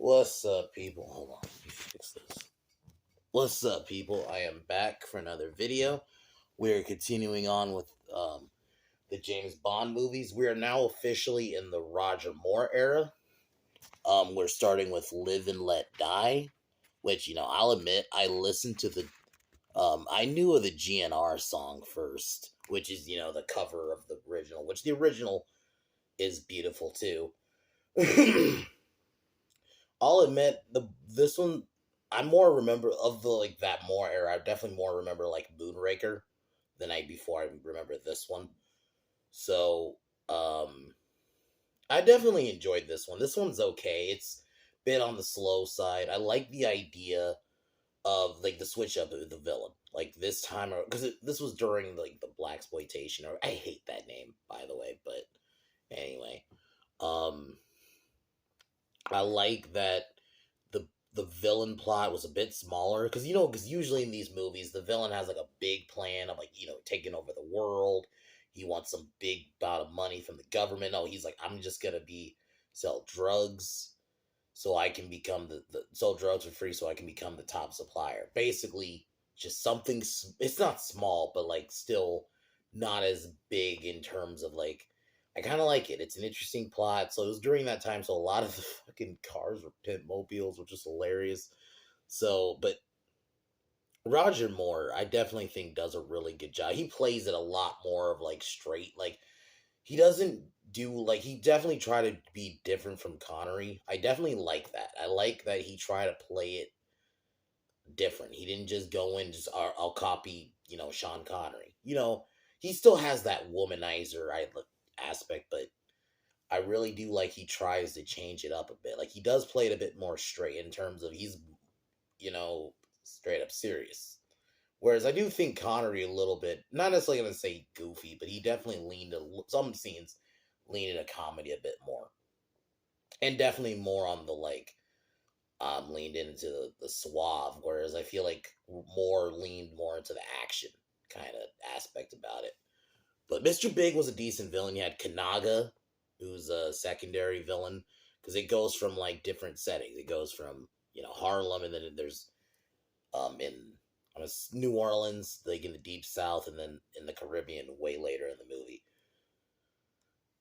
What's up, people? Hold on, let me fix this. What's up, people? I am back for another video. We're continuing on with the James Bond movies. We are now officially in the Roger Moore era. We're starting with Live and Let Die, which I'll admit I listened to the. I knew of the GNR song first, which is the cover of the original, which the original is beautiful too. I'll admit this one I more remember of the that more era. I definitely more remember Moonraker than I before I remember this one. So I definitely enjoyed this one. This one's okay. It's been on the slow side. I like the idea of the switch up of the villain. Like this time, because this was during the black exploitation. Or I hate that name, by the way. But anyway, um, I like that the villain plot was a bit smaller because usually in these movies the villain has a big plan of taking over the world. He wants some big bout of money from the government. No, he's like, I'm just gonna be sell drugs so I can become the sell drugs for free so I can become the top supplier. Basically, just something. It's not small, but still not as big in terms of I kind of like it. It's an interesting plot. So it was during that time, so a lot of the fucking cars were pimp mobiles, which is hilarious. So, but Roger Moore, I definitely think does a really good job. He plays it a lot more of straight. He doesn't do he definitely try to be different from Connery. I definitely like that. I like that he tried to play it different. He didn't just go in just I'll copy Sean Connery. He still has that womanizer aspect, but I really do like he tries to change it up a bit. He does play it a bit more straight in terms of he's straight up serious. Whereas I do think Connery a little bit, not necessarily going to say goofy, but he definitely some scenes leaned into comedy a bit more, and definitely more on the leaned into the suave. Whereas I feel like more leaned more into the action kind of aspect about it. But Mr. Big was a decent villain. You had Kanaga, who's a secondary villain, because it goes from different settings. It goes from Harlem, and then there's in New Orleans, in the Deep South, and then in the Caribbean way later in the movie.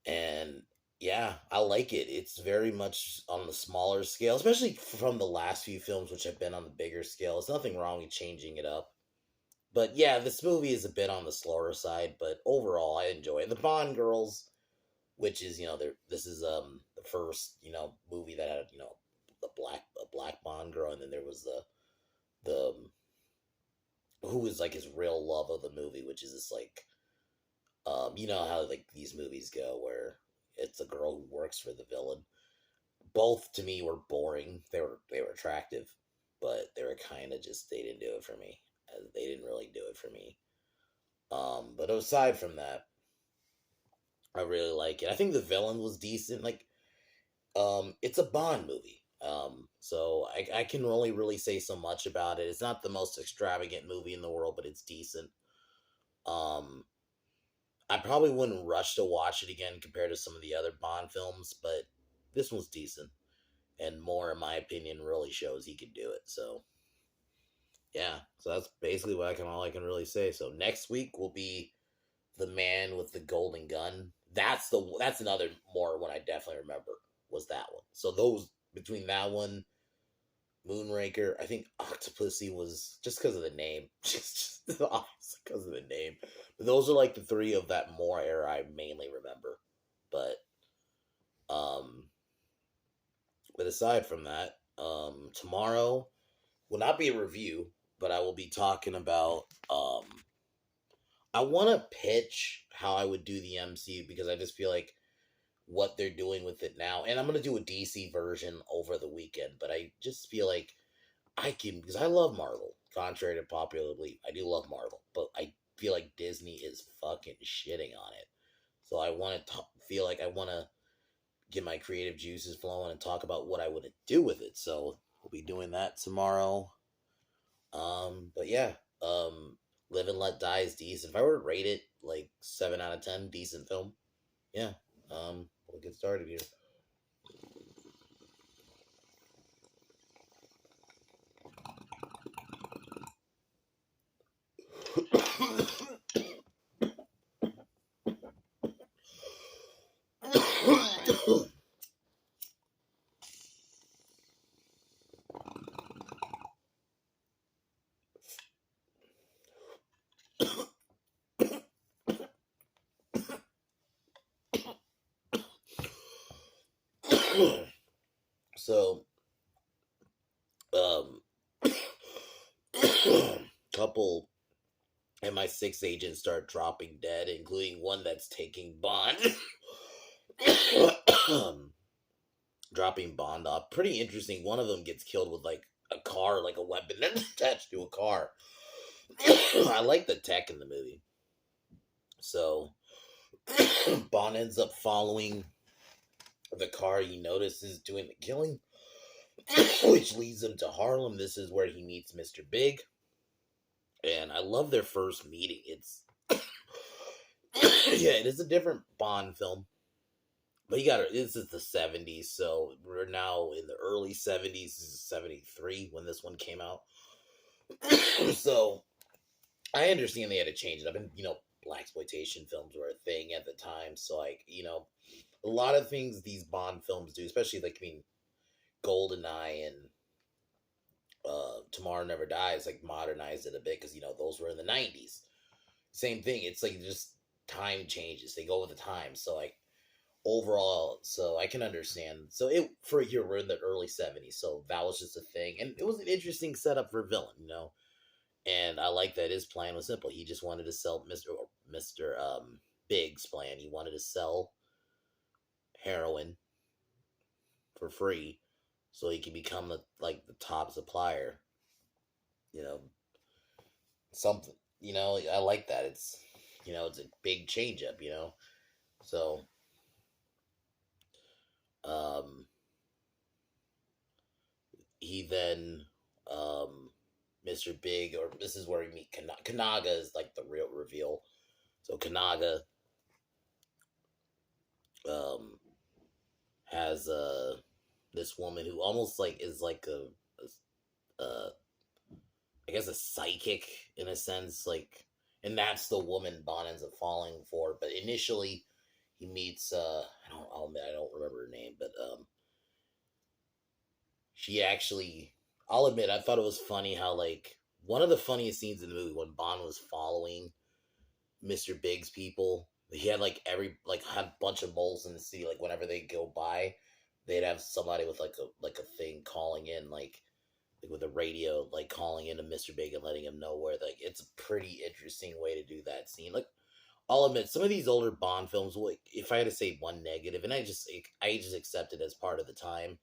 And yeah, I like it. It's very much on the smaller scale, especially from the last few films, which have been on the bigger scale. There's nothing wrong with changing it up. But yeah, this movie is a bit on the slower side, but overall, I enjoy it. The Bond girls, which is this is the first movie that had a black Bond girl, and then there was the who was his real love of the movie, which is this you know how these movies go where it's a girl who works for the villain. Both to me were boring. They were attractive, but they were kind of just they didn't do it for me. They didn't really do it for me. But aside from that, I really like it. I think the villain was decent. It's a Bond movie. So I can only really say so much about it. It's not the most extravagant movie in the world, but it's decent. Um, I probably wouldn't rush to watch it again compared to some of the other Bond films, but this one's decent. And more, in my opinion, really shows he could do it. So yeah, so that's basically what all I can really say. So next week will be The Man with the Golden Gun. That's another more one I definitely remember was that one. So those between that one, Moonraker, I think Octopussy was just because of the name, just because of the name. But those are the three of that more era I mainly remember. But um, but aside from that, tomorrow will not be a review, but I will be talking about I want to pitch how I would do the MCU because I just feel like what they're doing with it now, and I'm gonna do a DC version over the weekend. But I just feel like I can because I love Marvel. Contrary to popular belief, I do love Marvel, but I feel like Disney is fucking shitting on it. So I want to feel like I want to get my creative juices flowing and talk about what I would do with it. So we'll be doing that tomorrow. But yeah, Live and Let Die is decent. If I were to rate it 7 out of 10, decent film. Yeah. We'll get started here. So, um, couple MI6 agents start dropping dead, including one that's taking Bond. Dropping Bond off. Pretty interesting. One of them gets killed with like a car, like a weapon attached to a car. I like the tech in the movie. So Bond ends up following the car he notices doing the killing, which leads him to Harlem. This is where he meets Mr. Big. And I love their first meeting. It's yeah, it is a different Bond film. But you got to, this is the 70s, so we're now in the early 70s. This is 73 when this one came out. So I understand they had to change it up, and blaxploitation films were a thing at the time. So like a lot of things these Bond films do, especially like GoldenEye and Tomorrow Never Dies, like modernized it a bit because those were in the 90s. Same thing. It's like just time changes; they go with the time. So like overall, so I can understand. So it for a year we're in the early 70s, so that was just a thing, and it was an interesting setup for a villain. And I like that his plan was simple. He just wanted to sell Mr. Big's plan. He wanted to sell heroin for free so he could become the top supplier. You know, something. I like that. It's a big change up. So um, he then Mr. Big, or this is where we meet Kanaga is like the real reveal. So Kanaga um has this woman who almost like is like a I guess a psychic in a sense, like, and that's the woman Bond ends up falling for. But initially, he meets I'll admit I don't remember her name, but she actually, I'll admit I thought it was funny how like one of the funniest scenes in the movie when Bond was following Mr. Big's people. He had like had a bunch of moles in the city. Like whenever they go by, they'd have somebody with like a thing calling in, like with a radio, like calling in to Mr. Big and letting him know where. Like it's a pretty interesting way to do that scene. Like I'll admit, some of these older Bond films, like if I had to say one negative, and I just accept it as part of the time,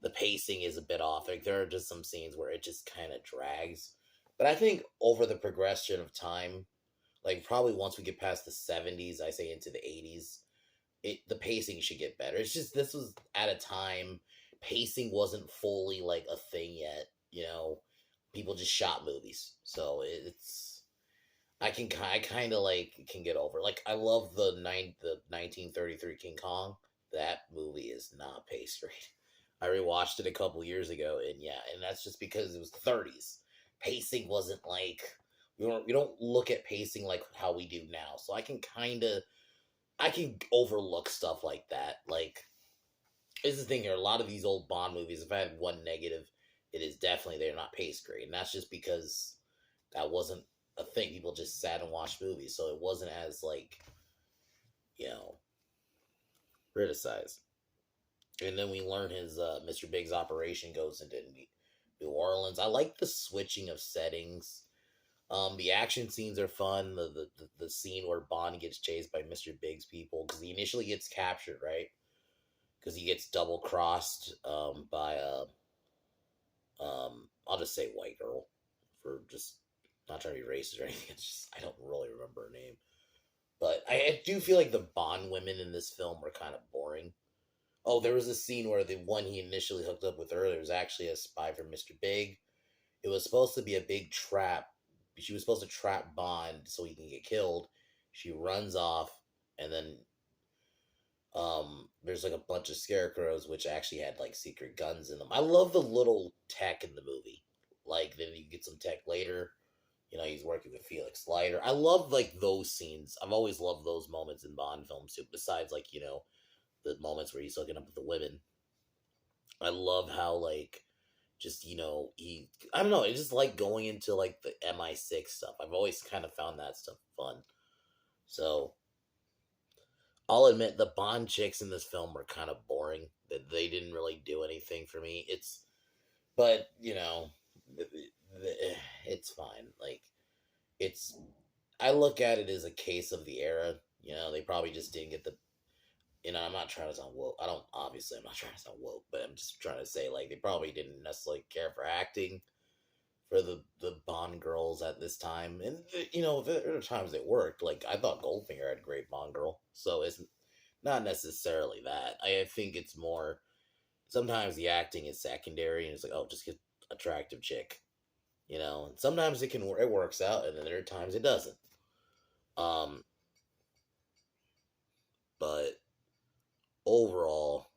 the pacing is a bit off. Like there are just some scenes where it just kind of drags. But I think over the progression of time, like probably once we get past the 70s, I say into the 80s, the pacing should get better. It's just this was at a time pacing wasn't fully like a thing yet. People just shot movies, so it's I kind of like can get over. Like I love the 1933 King Kong. That movie is not paced right. I rewatched it a couple years ago, and yeah, and that's just because it was '30s. Pacing wasn't like we don't look at pacing like how we do now. So I can overlook stuff like that. Like, this is the thing here. A lot of these old Bond movies, if I had one negative, it is definitely they're not paced great, and that's just because that wasn't a thing. People just sat and watched movies, so it wasn't as like you know criticized. And then we learn his Mr. Big's operation goes into New Orleans. I like the switching of settings. The action scenes are fun. The scene where Bond gets chased by Mr. Big's people, because he initially gets captured, right? Because he gets double crossed by I'll just say white girl for just not trying to be racist or anything. It's just I don't really remember her name, but I do feel like the Bond women in this film were kind of boring. Oh, there was a scene where the one he initially hooked up with earlier was actually a spy for Mr. Big. It was supposed to be a big trap. She was supposed to trap Bond so he can get killed. She runs off, and then there's like a bunch of scarecrows which actually had like secret guns in them. I love the little tech in the movie. Like then you get some tech later. He's working with Felix Leiter. I love like those scenes. I've always loved those moments in Bond films too. Besides like the moments where he's hooking up with the women. I love how like just he I don't know, it's just like going into like the MI6 stuff. I've always kind of found that stuff fun. So I'll admit the Bond chicks in this film were kind of boring. That they didn't really do anything for me. But it's fine. Like it's, I look at it as a case of the era. They probably just didn't get the. I'm not trying to sound woke. I'm not trying to sound woke, but I'm just trying to say like they probably didn't necessarily care for acting for the Bond girls at this time, and there are times it worked. Like I thought Goldfinger had a great Bond girl, so it's not necessarily that. I think it's more sometimes the acting is secondary, and it's like, oh, just get attractive chick, And sometimes it works out, and then there are times it doesn't. Um, but overall,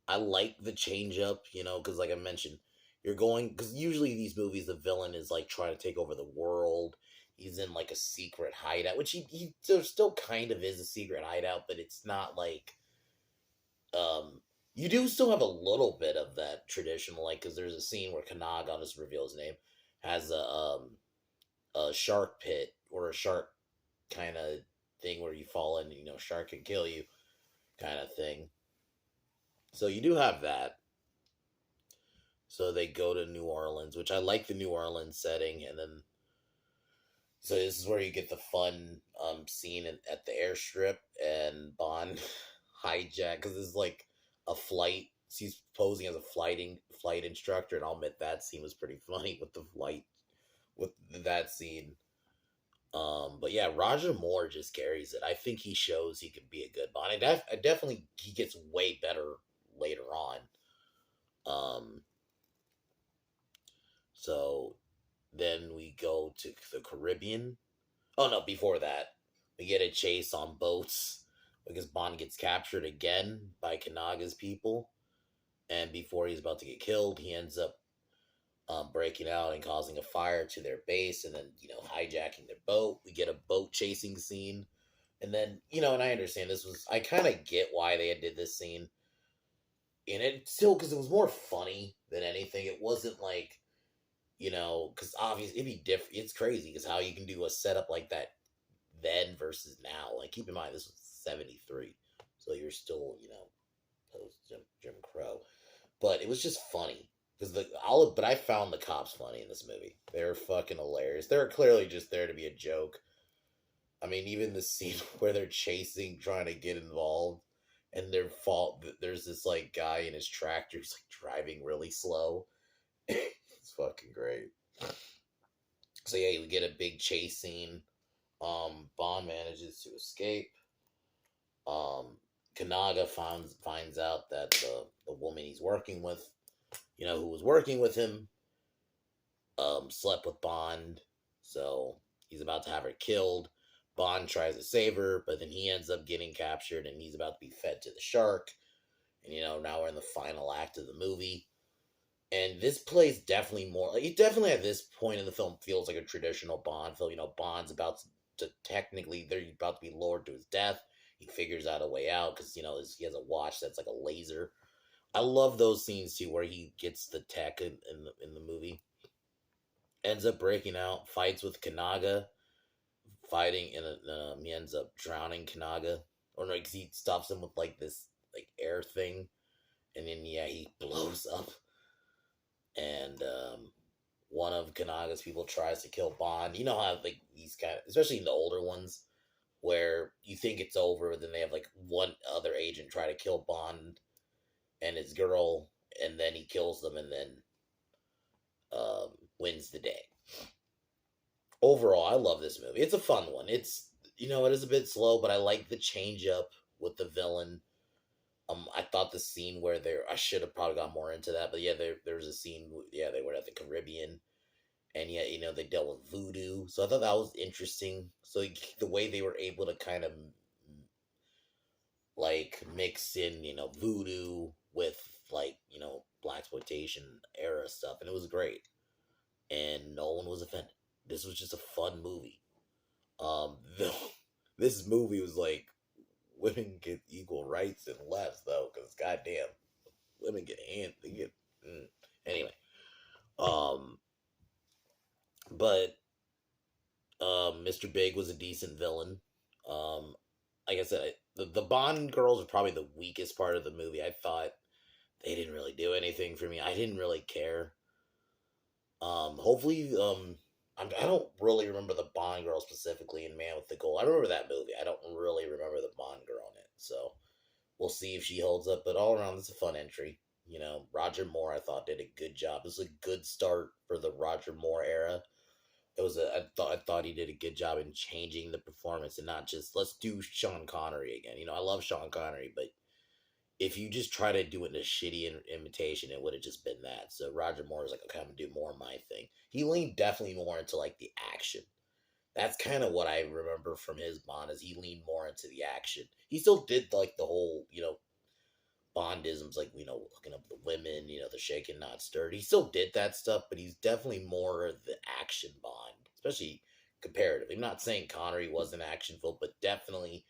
I like the change up, because like I mentioned, because usually these movies, the villain is like trying to take over the world. He's in like a secret hideout, which he still kind of is a secret hideout, but it's not like, you do still have a little bit of that traditional, like, because there's a scene where Kanaga, I'll just reveal his name, has a shark pit or a shark kind of thing where you fall in, shark can kill you kind of thing. So you do have that. So they go to New Orleans, which I like the New Orleans setting, and then so this is where you get the fun scene at the airstrip, and Bond hijack because it's like a flight. He's posing as a flight instructor, and I'll admit that scene was pretty funny with that scene. But yeah, Roger Moore just carries it. I think he shows he could be a good Bond. I definitely he gets way better later on. Um, so then we go to the Caribbean. Oh no, before that, we get a chase on boats because Bond gets captured again by Kanaga's people. And before he's about to get killed, he ends up breaking out and causing a fire to their base and then, hijacking their boat. We get a boat chasing scene. And then, and I understand I kind of get why they did this scene. And it still, because it was more funny than anything. It wasn't like, because obviously it'd be different. It's crazy because how you can do a setup like that then versus now. Like, keep in mind, this was 73. So you're still, post Jim Crow. But it was just funny. But I found the cops funny in this movie. They're fucking hilarious. They're clearly just there to be a joke. I mean, even the scene where they're trying to get involved, and there's this like guy in his tractor who's like driving really slow. It's fucking great. So yeah, we get a big chase scene. Bond manages to escape. Kanaga finds out that the woman he's working with, who was working with him, slept with Bond, so he's about to have her killed. Bond tries to save her, but then he ends up getting captured, and he's about to be fed to the shark. And now we're in the final act of the movie, and this plays definitely more. Like, it definitely at this point in the film feels like a traditional Bond film. Bond's about to technically they're about to be lured to his death. He figures out a way out because he has a watch that's like a laser. I love those scenes too, where he gets the tech in the movie. Ends up breaking out, fights with Kanaga, fighting, and he ends up drowning Kanaga. Or no, because he stops him with like this like air thing, and then yeah, he blows up. And one of Kanaga's people tries to kill Bond. You know how like these kind of, especially in the older ones, where you think it's over, then they have like one other agent try to kill Bond and his girl, and then he kills them, and then wins the day. Overall, I love this movie. It's a fun one. It's it is a bit slow, but I like the change up with the villain. I thought the scene where I should have probably got more into that, but yeah, there was a scene. Yeah, they were at the Caribbean, and yeah, they dealt with voodoo. So I thought that was interesting. So the way they were able to kind of like mix in, voodoo with like blaxploitation era stuff, and it was great, and no one was offended. This was just a fun movie. This movie was like women get equal rights and less though, because goddamn, women get anyway. But Mr. Big was a decent villain. like I said, the Bond girls are probably the weakest part of the movie. I thought they didn't really do anything for me. I didn't really care. Hopefully, I don't really remember the Bond girl specifically in Man with the Gold. I remember that movie. I don't really remember the Bond girl in it. So we'll see if she holds up. But all around, it's a fun entry. You know, Roger Moore, I thought, did a good job. This is a good start for the Roger Moore era. I thought he did a good job in changing the performance and not just let's do Sean Connery again. You know, I love Sean Connery, but if you just try to do it in a shitty imitation, it would have just been that. So Roger Moore was like, okay, I'm gonna do more of my thing. He leaned definitely more into like the action. That's kind of what I remember from his Bond is he leaned more into the action. He still did like the whole, Bondisms, like, hooking up the women, the shaken, not stirred. He still did that stuff, but he's definitely more the action Bond, especially comparatively. I'm not saying Connery wasn't action filled, but definitely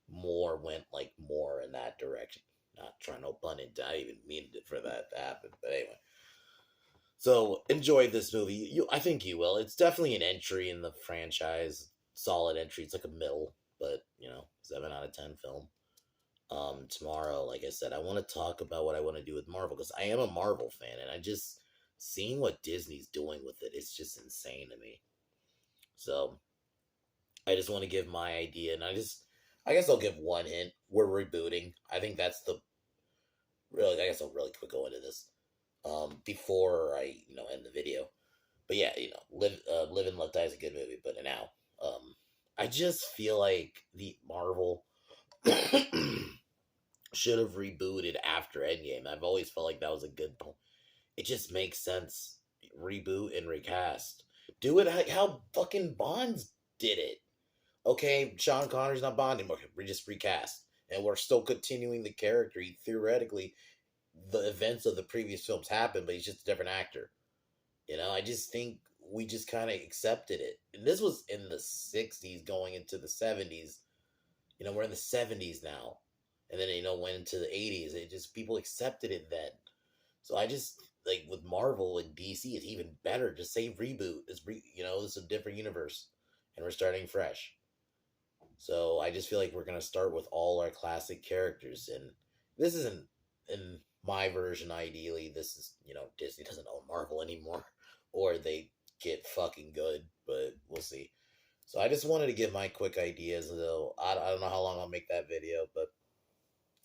more went like more in that direction. Not trying to pun it. I even mean it for that to happen, but anyway. So enjoy this movie. I think you will. It's definitely an entry in the franchise. Solid entry. It's like a middle, but 7 out of 10 film. Tomorrow, like I said, I want to talk about what I want to do with Marvel because I am a Marvel fan, and I just seeing what Disney's doing with it. It's just insane to me. So I just want to give my idea, and I guess I'll give one hint. We're rebooting. I think that's the really. I guess I'll really quick go into this. Before I end the video, but yeah, Live and Let Die is a good movie, but now, I just feel like the Marvel should have rebooted after Endgame. I've always felt like that was a good point. It just makes sense. Reboot and recast. Do it how fucking Bonds did it. Okay, Sean Connery's not Bond anymore. We just recast. And we're still continuing the character. Theoretically, the events of the previous films happened, but he's just a different actor. I just think we just kind of accepted it. And this was in the 60s going into the 70s. We're in the 70s now. And then, went into the 80s. It just, people accepted it then. So I just, like, with Marvel and DC, it's even better. Just say reboot. It's a different universe. And we're starting fresh. So I just feel like we're going to start with all our classic characters. And this isn't, in my version, ideally, this is, Disney doesn't own Marvel anymore. Or they get fucking good. But we'll see. So I just wanted to give my quick ideas, though. I don't know how long I'll make that video, but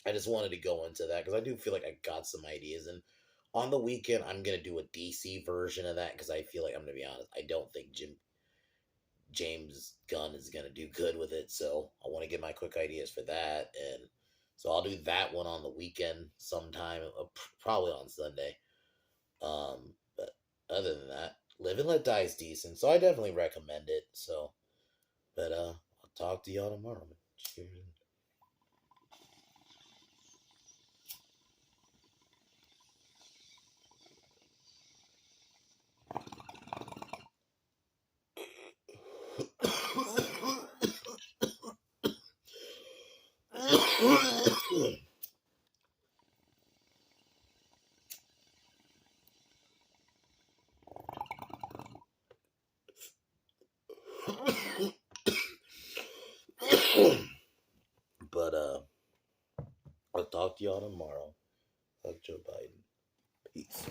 I just wanted to go into that because I do feel like I got some ideas. And on the weekend, I'm going to do a DC version of that because I feel like, I'm going to be honest, I don't think James Gunn is going to do good with it. So I want to get my quick ideas for that. And so I'll do that one on the weekend sometime, probably on Sunday. But other than that, Live and Let Die is decent. So I definitely recommend it. So, but I'll talk to y'all tomorrow. Cheers. But I'll talk to y'all tomorrow. Fuck Joe Biden. Peace.